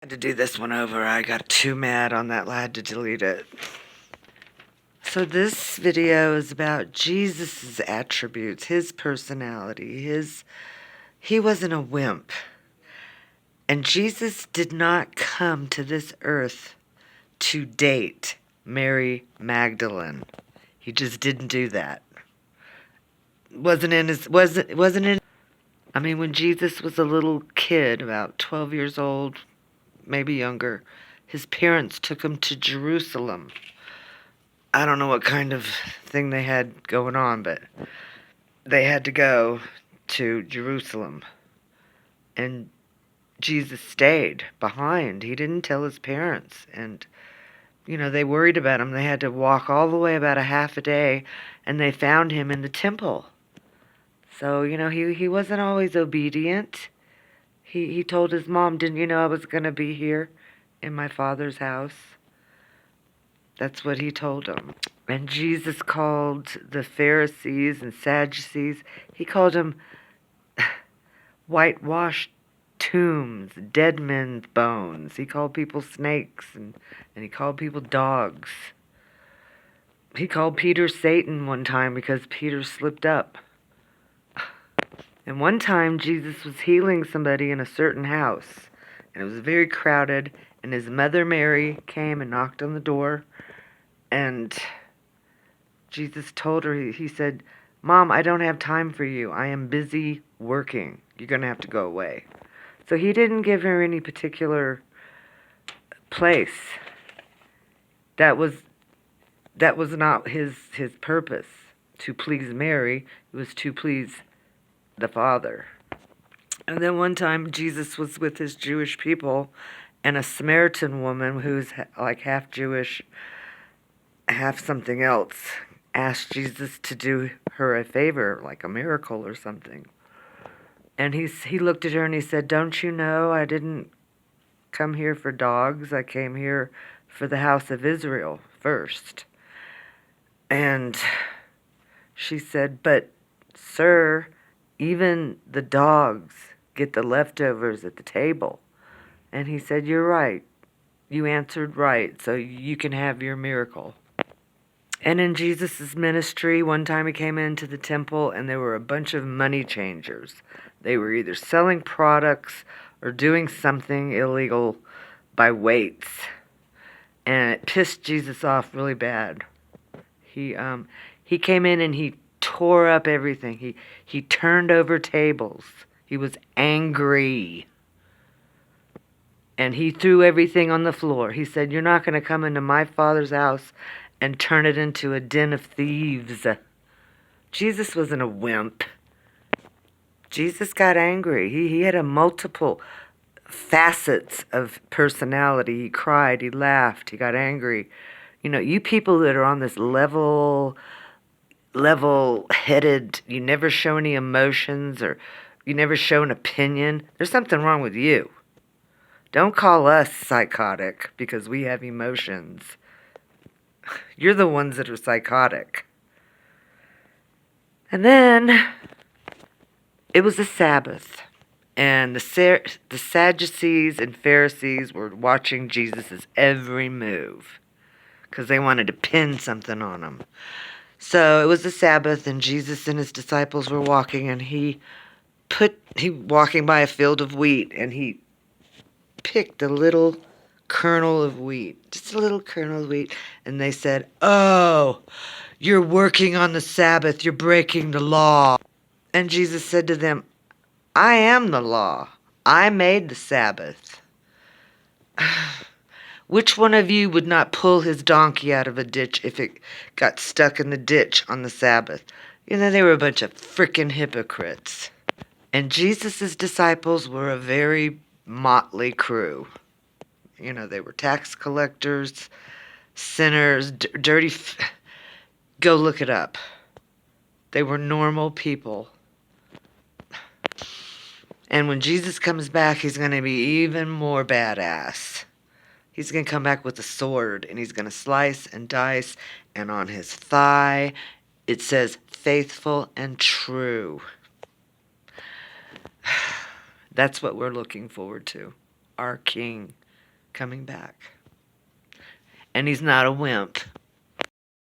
Had to do this one over. I got too mad on that. I had to delete it. So this video is about Jesus's attributes, his personality, he wasn't a wimp. And Jesus did not come to this earth to date Mary Magdalene. He just didn't do that. Wasn't in. I mean, when Jesus was a little kid, about 12 years old, maybe younger, his parents took him to Jerusalem. I don't know what kind of thing they had going on, but they had to go to Jerusalem. And Jesus stayed behind. He didn't tell his parents. And, they worried about him. They had to walk all the way about a half a day, and they found him in the temple. So, he wasn't always obedient. He told his mom, "Didn't you know I was going to be here in my Father's house?" That's what he told them. And Jesus called the Pharisees and Sadducees, he called them whitewashed tombs, dead men's bones. He called people snakes, and he called people dogs. He called Peter Satan one time because Peter slipped up. And one time Jesus was healing somebody in a certain house, and it was very crowded, and his mother Mary came and knocked on the door, and Jesus told her, he said, "Mom, I don't have time for you. I am busy working. You're going to have to go away." So he didn't give her any particular place. That was not his purpose, to please Mary. It was to please the Father. And then one time Jesus was with his Jewish people, and a Samaritan woman who's like half Jewish, half something else, asked Jesus to do her a favor, like a miracle or something. And he looked at her and he said, "Don't you know I didn't come here for dogs? I came here for the house of Israel first." And she said, "But, sir, even the dogs get the leftovers at the table." And he said, "You're right. You answered right, so you can have your miracle." And in Jesus' ministry, one time he came into the temple and there were a bunch of money changers. They were either selling products or doing something illegal by weights. And it pissed Jesus off really bad. He came in and he tore up everything. He turned over tables. He was angry. And he threw everything on the floor. He said, "You're not going to come into my Father's house and turn it into a den of thieves." Jesus wasn't a wimp. Jesus got angry. He had a multiple facets of personality. He cried, he laughed, he got angry. You people that are on this level-headed, you never show any emotions, or you never show an opinion, there's something wrong with you. Don't call us psychotic because we have emotions. You're the ones that are psychotic. And then it was the Sabbath, and the Sadducees and Pharisees were watching Jesus' every move because they wanted to pin something on him. So it was the Sabbath, and Jesus and his disciples were walking, and he walking by a field of wheat, and he picked a little kernel of wheat, just a little kernel of wheat, and they said, "Oh, you're working on the Sabbath, you're breaking the law." And Jesus said to them, "I am the law. I made the Sabbath. Which one of you would not pull his donkey out of a ditch if it got stuck in the ditch on the Sabbath?" They were a bunch of frickin' hypocrites. And Jesus' disciples were a very motley crew. They were tax collectors, sinners, dirty. Go look it up. They were normal people. And when Jesus comes back, he's going to be even more badass. He's going to come back with a sword, and he's going to slice and dice, and on his thigh, it says, "Faithful and true." That's what we're looking forward to. Our King. coming back. And he's not a wimp.